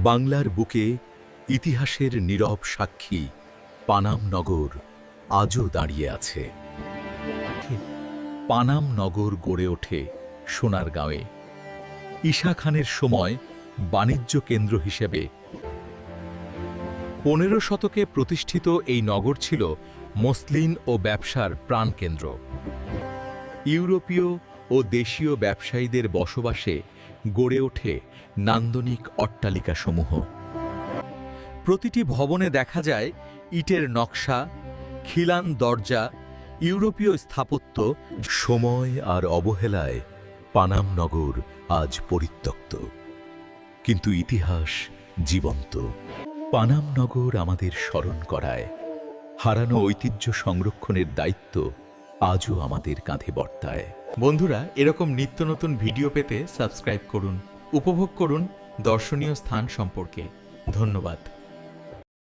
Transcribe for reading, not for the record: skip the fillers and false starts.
বাংলার বুকে ইতিহাসের নীরব সাক্ষী পানাম নগর আজও দাঁড়িয়ে আছে। পানাম নগর গড়ে ওঠে সোনারগাঁওয়ে। ঈশা খানের সময় বাণিজ্য কেন্দ্র হিসেবে 15 শতকে প্রতিষ্ঠিত এই নগর ছিল মসলিন ও ব্যবসার প্রাণকেন্দ্র। ইউরোপীয় ও দেশীয় ব্যবসায়ীদের বসবাসে গড়ে ওঠে নান্দনিক অট্টালিকাসমূহ। প্রতিটি ভবনে দেখা যায় ইটের নকশা, খিলান দরজা, ইউরোপীয় স্থাপত্য। সময় আর অবহেলায় পানাম নগর আজ পরিত্যক্ত, কিন্তু ইতিহাস জীবন্ত। পানাম নগর আমাদের স্মরণ করায় হারানো ঐতিহ্য সংরক্ষণের দায়িত্ব আজও আমাদের কাঁধে বর্তায়। বন্ধুরা, এরকম নিত্য নতুন ভিডিও পেতে সাবস্ক্রাইব করুন, উপভোগ করুন দর্শনীয় স্থান সম্পর্কে। ধন্যবাদ।